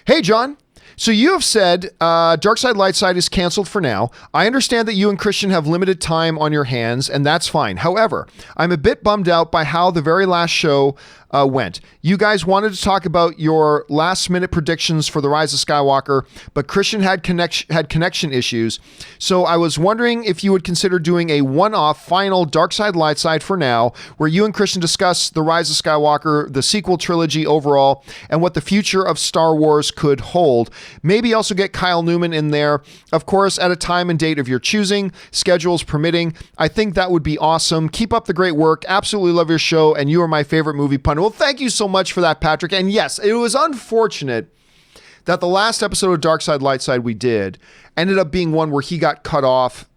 Speaker 1: Hey, John. So you have said Dark Side Light Side is canceled for now. I understand that you and Christian have limited time on your hands, and that's fine. However, I'm a bit bummed out by how the very last show went. You guys wanted to talk about your last-minute predictions for The Rise of Skywalker, but Christian had connection issues. So I was wondering if you would consider doing a one-off final Dark Side Light Side for now, where you and Christian discuss The Rise of Skywalker, the sequel trilogy overall, and what the future of Star Wars could hold. Maybe also get Kyle Newman in there, of course, at a time and date of your choosing, schedules permitting. I think that would be awesome. Keep up the great work. Absolutely love your show, and you are my favorite movie pun. Well, thank you so much for that, Patrick. And yes, it was unfortunate that the last episode of Dark Side Light Side we did ended up being one where he got cut off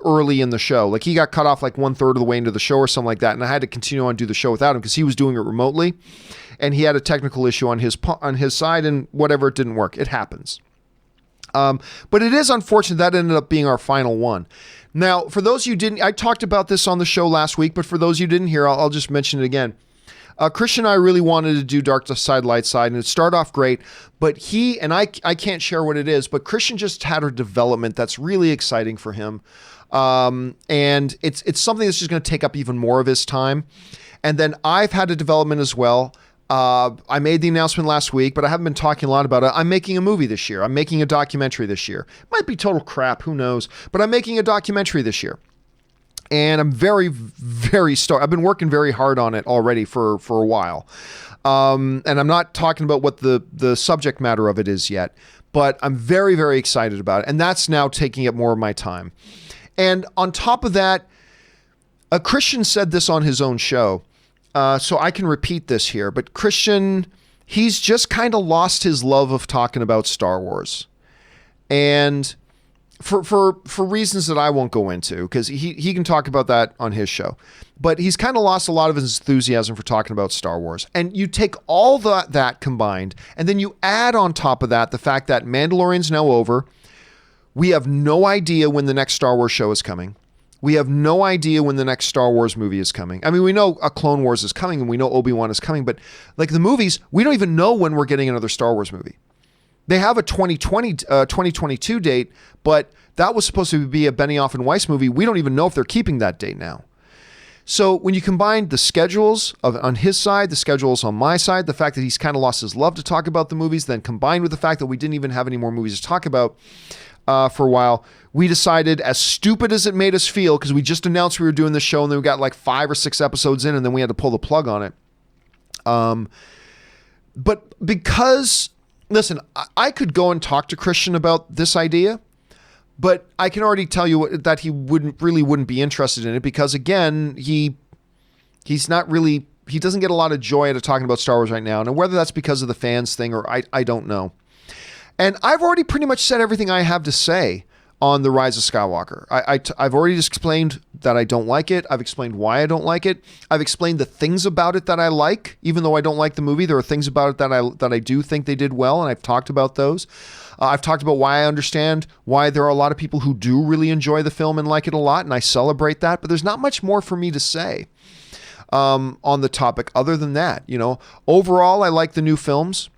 Speaker 1: early in the show. Like he got cut off like 1/3 of the way into the show or something like that, and I had to continue on do the show without him because he was doing it remotely, and he had a technical issue on his side, and whatever, it didn't work. It happens. But it is unfortunate that ended up being our final one. Now, for those you didn't, I talked about this on the show last week, but for those you didn't hear, I'll just mention it again. Christian and I really wanted to do Dark Side, Light Side, and it started off great, but he, and I can't share what it is, but Christian just had a development that's really exciting for him. And it's something that's just going to take up even more of his time. And then I've had a development as well. I made the announcement last week, but I haven't been talking a lot about it. I'm making a movie this year. I'm making a documentary this year. Might be total crap, who knows? But I'm making a documentary this year. And I'm very, very I've been working very hard on it already for a while. And I'm not talking about what the subject matter of it is yet, but I'm very, very excited about it. And that's now taking up more of my time. And on top of that, a Christian said this on his own show, so I can repeat this here. But Christian, he's just kind of lost his love of talking about Star Wars. And for reasons that I won't go into, because he can talk about that on his show. But he's kind of lost a lot of his enthusiasm for talking about Star Wars. And you take all that combined, and then you add on top of that the fact that Mandalorian's now over. We have no idea when the next Star Wars show is coming. We have no idea when the next Star Wars movie is coming. I mean, we know a Clone Wars is coming and we know Obi-Wan is coming, but like the movies, we don't even know when we're getting another Star Wars movie. They have a 2022 date, but that was supposed to be a Benioff and Weiss movie. We don't even know if they're keeping that date now. So when you combine the schedules on his side, the schedules on my side, the fact that he's kind of lost his love to talk about the movies, then combined with the fact that we didn't even have any more movies to talk about for a while, we decided, as stupid as it made us feel, because we just announced we were doing this show and then we got like 5 or 6 episodes in and then we had to pull the plug on it. But because, listen, I could go and talk to Christian about this idea, but I can already tell you that he wouldn't be interested in it because, again, he's not really, he doesn't get a lot of joy out of talking about Star Wars right now. And whether that's because of the fans thing or I don't know. And I've already pretty much said everything I have to say on The Rise of Skywalker. I've already explained that I don't like it. I've explained why I don't like it. I've explained the things about it that I like, even though I don't like the movie. There are things about it that I do think they did well, and I've talked about those. I've talked about why I understand why there are a lot of people who do really enjoy the film and like it a lot, and I celebrate that. But there's not much more for me to say on the topic other than that. You know, overall, I like the new films.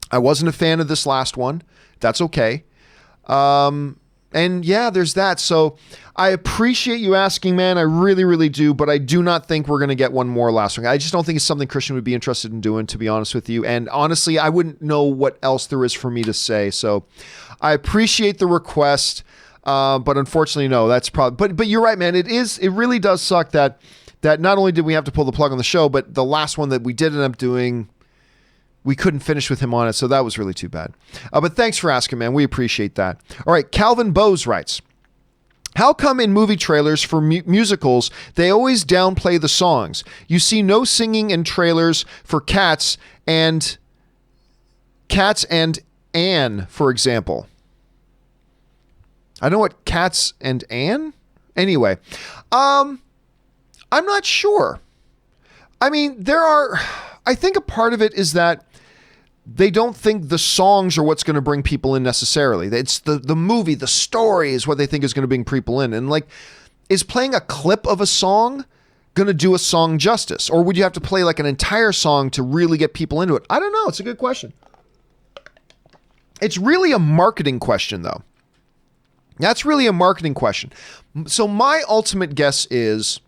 Speaker 1: I wasn't a fan of this last one. That's okay. And yeah, there's that. So I appreciate you asking, man. I really, really do. But I do not think we're going to get one more last one. I just don't think it's something Christian would be interested in doing, to be honest with you. And honestly, I wouldn't know what else there is for me to say. So I appreciate the request. But unfortunately, no, that's probably, but you're right, man. It really does suck that not only did we have to pull the plug on the show, but the last one that we did end up doing, we couldn't finish with him on it, so that was really too bad. But thanks for asking, man. We appreciate that. All right, Calvin Bowes writes, how come in movie trailers for musicals, they always downplay the songs? You see no singing in trailers for Cats and Anne, for example. I don't know what Cats and Anne? Anyway, I'm not sure. I mean, I think a part of it is that they don't think the songs are what's going to bring people in necessarily. It's the movie, the story is what they think is going to bring people in. And like, is playing a clip of a song going to do a song justice? Or would you have to play like an entire song to really get people into it? I don't know. It's a good question. It's really a marketing question, though. That's really a marketing question. So my ultimate guess is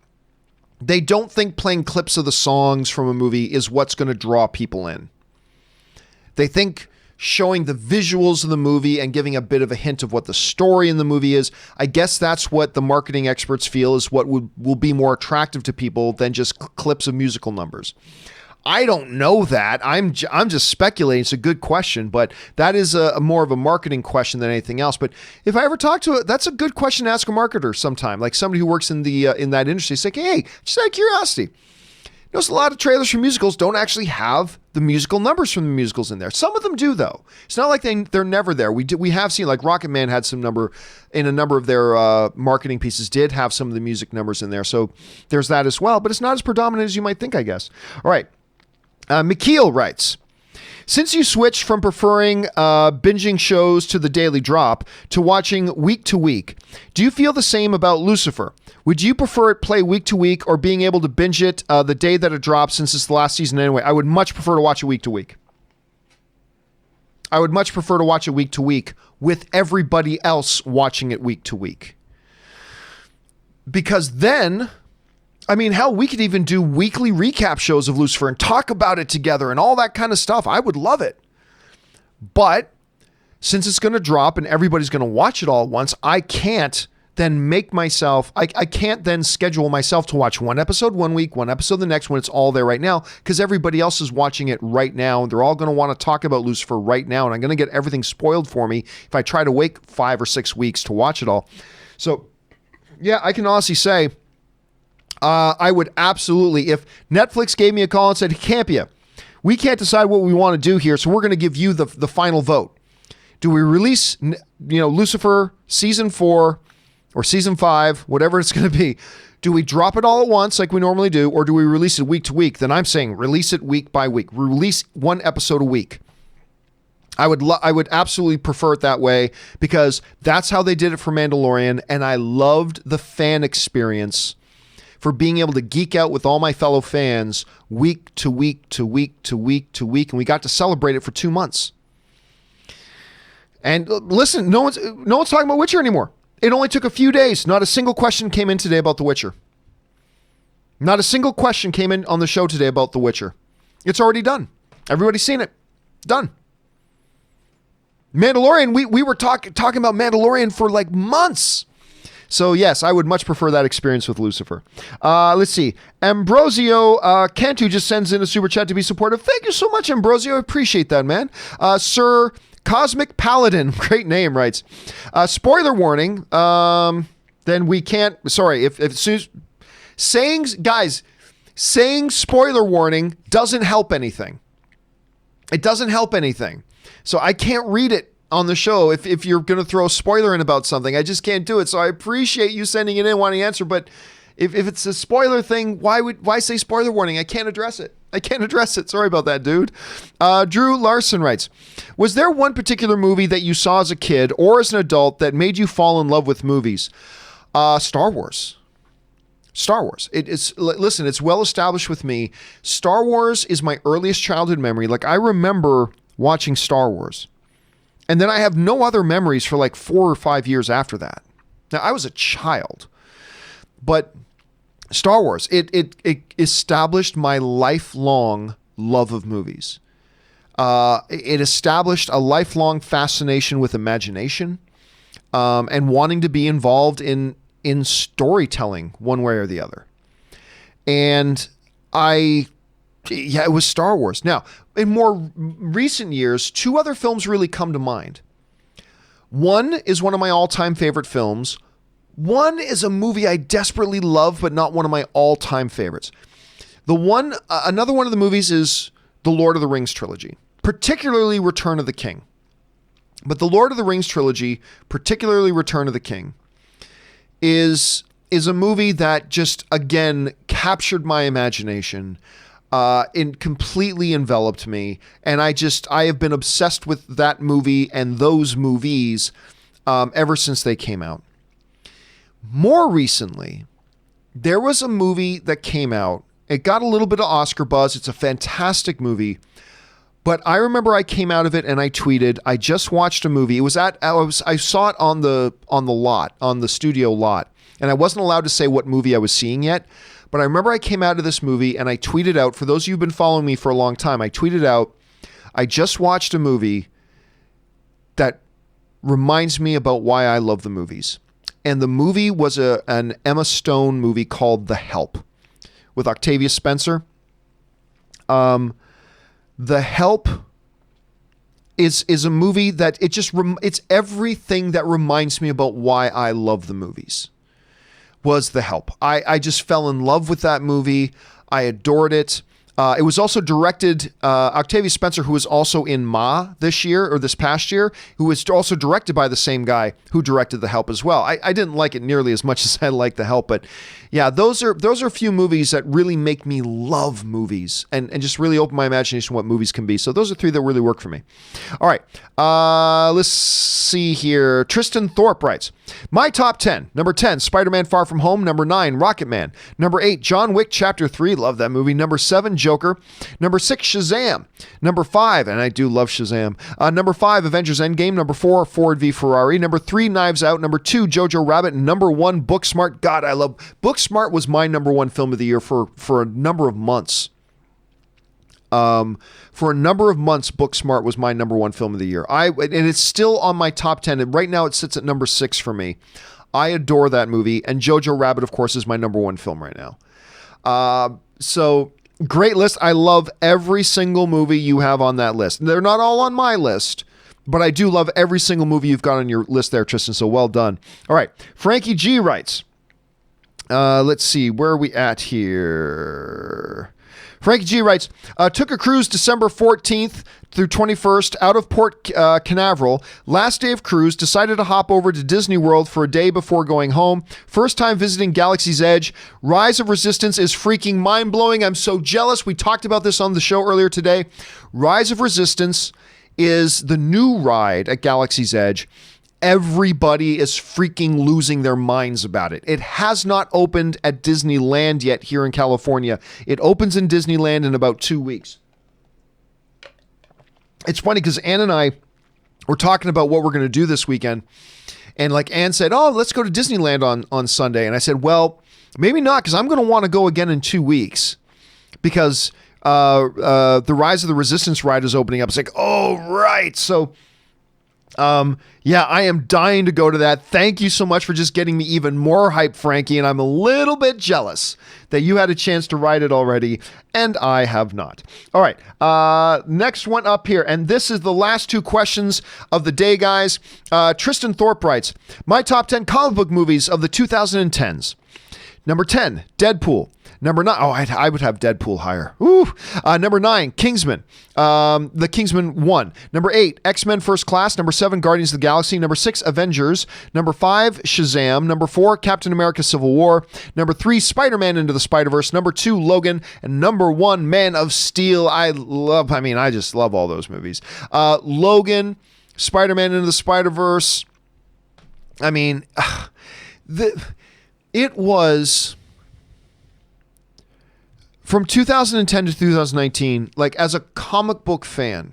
Speaker 1: they don't think playing clips of the songs from a movie is what's going to draw people in. They think showing the visuals of the movie and giving a bit of a hint of what the story in the movie is, I guess that's what the marketing experts feel is what will be more attractive to people than just clips of musical numbers. I don't know that. I'm just speculating. It's a good question, but that is a more of a marketing question than anything else. But if I ever talk to that's a good question to ask a marketer sometime, like somebody who works in that industry. It's like, hey, just out of curiosity, notice a lot of trailers for musicals don't actually have the musical numbers from the musicals in there. Some of them do, though. It's not like they're never there. We have seen, like Rocket Man had some number in a number of their marketing pieces did have some of the music numbers in there. So there's that as well, but it's not as predominant as you might think, I guess. All right. Mikhail writes, since you switched from preferring binging shows to the daily drop to watching week to week, do you feel the same about Lucifer? Would you prefer it play week to week or being able to binge it the day that it drops since it's the last season anyway? I would much prefer to watch it week to week. I would much prefer to watch it week to week with everybody else watching it week to week. Because then, I mean, hell, we could even do weekly recap shows of Lucifer and talk about it together and all that kind of stuff. I would love it. But since it's going to drop and everybody's going to watch it all at once, I can't then I can't then schedule myself to watch one episode one week, one episode the next when it's all there right now, because everybody else is watching it right now and they're all going to want to talk about Lucifer right now. And I'm going to get everything spoiled for me if I try to wait 5 or 6 weeks to watch it all. So yeah, I can honestly say, I would absolutely, if Netflix gave me a call and said, Campea, we can't decide what we want to do here, so we're going to give you the final vote. Do we release, Lucifer season 4 or season 5, whatever it's going to be? Do we drop it all at once like we normally do, or do we release it week to week? Then I'm saying release it week by week. Release one episode a week. I would absolutely prefer it that way, because that's how they did it for Mandalorian, and I loved the fan experience for being able to geek out with all my fellow fans week to week to week to week to week, and we got to celebrate it for 2 months. And listen, no one's talking about Witcher anymore. It only took a few days. Not a single question came in today about The Witcher. Not a single question came in on the show today about The Witcher. It's already done. Everybody's seen it. Done. Mandalorian, we were talking about Mandalorian for like months. So yes, I would much prefer that experience with Lucifer. Let's see. Ambrosio Cantu just sends in a super chat to be supportive. Thank you so much, Ambrosio. I appreciate that, man. Sir Cosmic Paladin, great name, writes, spoiler warning. Then we can't, sorry, if saying spoiler warning doesn't help anything. It doesn't help anything. So I can't read it on the show if you're going to throw a spoiler in about something. I just can't do it. So I appreciate you sending it in, wanting to answer. But if it's a spoiler thing, why say spoiler warning? I can't address it. Sorry about that, dude. Drew Larson writes, was there one particular movie that you saw as a kid or as an adult that made you fall in love with movies? Star Wars. Listen, it's well established with me. Star Wars is my earliest childhood memory. Like, I remember watching Star Wars. And then I have no other memories for like 4 or 5 years after that. Now, I was a child, but Star Wars, it established my lifelong love of movies. It established a lifelong fascination with imagination, and wanting to be involved in storytelling one way or the other. And it was Star Wars. Now, in more recent years, 2 other films really come to mind. One is one of my all-time favorite films. One is a movie I desperately love, but not one of my all-time favorites. Another one of the movies is the Lord of the Rings trilogy, particularly Return of the King. But the Lord of the Rings trilogy, particularly Return of the King, is a movie that just, again, captured my imagination, completely enveloped me. And I have been obsessed with that movie and those movies ever since they came out. More recently, there was a movie that came out. It got a little bit of Oscar buzz. It's a fantastic movie. But I remember I came out of it and I tweeted, I just watched a movie. I saw it on the studio lot, and I wasn't allowed to say what movie I was seeing yet. But I remember I came out of this movie and I tweeted out, for those of you who've been following me for a long time, I tweeted out, I just watched a movie that reminds me about why I love the movies. And the movie was an Emma Stone movie called The Help with Octavia Spencer. The Help is a movie that it's everything that reminds me about why I love the movies. Was The Help. I just fell in love with that movie. I adored it. It was also directed, Octavia Spencer, who was also in Ma this past year, who was also directed by the same guy who directed The Help as well. I didn't like it nearly as much as I liked The Help, but yeah, those are a few movies that really make me love movies and just really open my imagination what movies can be. So those are 3 that really work for me. All right, let's see here. Tristan Thorpe writes, my top 10. Number 10, Spider-Man Far From Home. Number 9, Rocketman. Number 8, John Wick Chapter 3. Love that movie. Number 7, Joker. Number 6, Shazam. Number 5, and I do love Shazam. Number 5, Avengers Endgame. Number 4, Ford v Ferrari. Number 3, Knives Out. Number 2, Jojo Rabbit. And number 1, Booksmart. God, I love Booksmart. Was my number 1 film of the year for a number of months. For a number of months, Booksmart was my number 1 film of the year. And it's still on my top 10. And right now it sits at number 6 for me. I adore that movie. And Jojo Rabbit, of course, is my number 1 film right now. So great list. I love every single movie you have on that list. They're not all on my list, but I do love every single movie you've got on your list there, Tristan. So well done. All right. Frankie G writes, let's see, where are we at here? Frankie G writes, took a cruise December 14th through 21st out of Port Canaveral. Last day of cruise, decided to hop over to Disney World for a day before going home. First time visiting Galaxy's Edge. Rise of Resistance is freaking mind-blowing. I'm so jealous. We talked about this on the show earlier today. Rise of Resistance is the new ride at Galaxy's Edge. Everybody is freaking losing their minds about it. It has not opened at Disneyland yet here in California. It opens in Disneyland in about 2 weeks. It's funny because Ann and I were talking about what we're going to do this weekend. And like Ann said, oh, let's go to Disneyland on Sunday. And I said, well, maybe not, because I'm going to want to go again in 2 weeks because the Rise of the Resistance ride is opening up. It's like, oh, right. So yeah, I am dying to go to that. Thank you so much for just getting me even more hype, Frankie. And I'm a little bit jealous that you had a chance to ride it already, and I have not. All right, next one up here. And this is the last 2 questions of the day, guys. Tristan Thorpe writes, my top 10 comic book movies of the 2010s. Number 10, Deadpool. Number 9, I would have Deadpool higher. Ooh. Number 9, Kingsman. The Kingsman 1. Number 8, X-Men First Class. Number 7, Guardians of the Galaxy. Number 6, Avengers. Number 5, Shazam. Number 4, Captain America Civil War. Number 3, Spider-Man Into the Spider-Verse. Number 2, Logan. And number 1, Man of Steel. I just love all those movies. Logan, Spider-Man Into the Spider-Verse. I mean, it was... From 2010 to 2019, like as a comic book fan,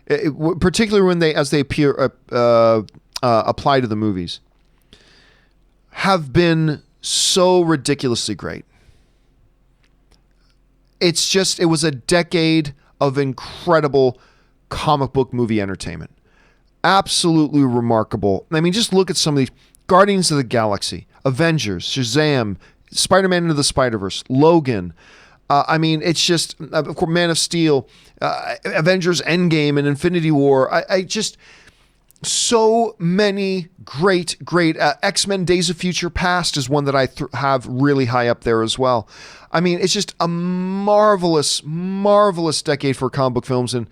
Speaker 1: particularly when as they appear apply to the movies, have been so ridiculously great. It was a decade of incredible comic book movie entertainment. Absolutely remarkable. I mean, just look at some of these: Guardians of the Galaxy, Avengers, Shazam, Spider-Man Into the Spider-Verse, Logan. It's just, of course, Man of Steel, Avengers Endgame and Infinity War. I just, so many great, X-Men Days of Future Past is one that I have really high up there as well. I mean, it's just a marvelous, marvelous decade for comic book films. And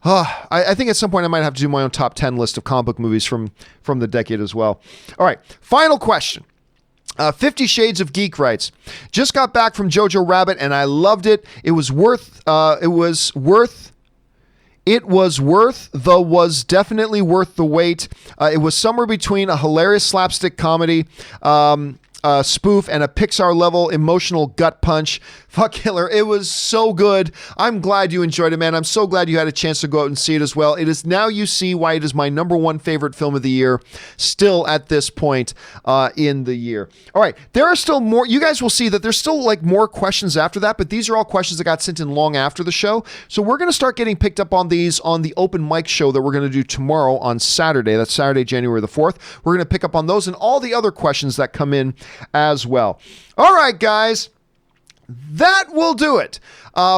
Speaker 1: I think at some point I might have to do my own top 10 list of comic book movies from the decade as well. All right, final question. 50 Shades of Geek writes, just got back from Jojo Rabbit and I loved it. It was definitely worth the wait. It was somewhere between a hilarious slapstick comedy, spoof and a Pixar level emotional gut punch. Fuck Hitler. It was so good. I'm glad you enjoyed it, man. I'm so glad you had a chance to go out and see it as well. It is now you see why it is my number 1 favorite film of the year still at this point in the year. All right. There are still more. You guys will see that there's still like more questions after that, but these are all questions that got sent in long after the show. So we're going to start getting picked up on these on the open mic show that we're going to do tomorrow on Saturday. That's Saturday, January the 4th. We're going to pick up on those and all the other questions that come in as well. All right, guys. That will do it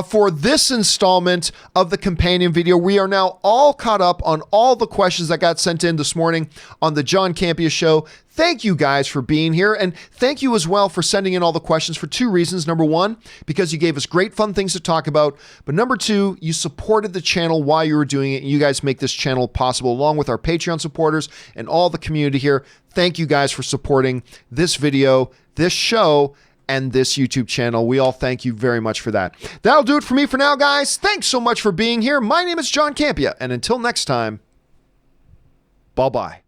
Speaker 1: for this installment of the companion video. We are now all caught up on all the questions that got sent in this morning on the John Campea Show. Thank you guys for being here, and thank you as well for sending in all the questions for 2 reasons. Number 1, because you gave us great fun things to talk about, but number 2, you supported the channel while you were doing it, and you guys make this channel possible along with our Patreon supporters and all the community here. Thank you guys for supporting this video, this show, and this YouTube channel. We all thank you very much for that. That'll do it for me for now, guys. Thanks so much for being here. My name is John Campea, and until next time, bye-bye.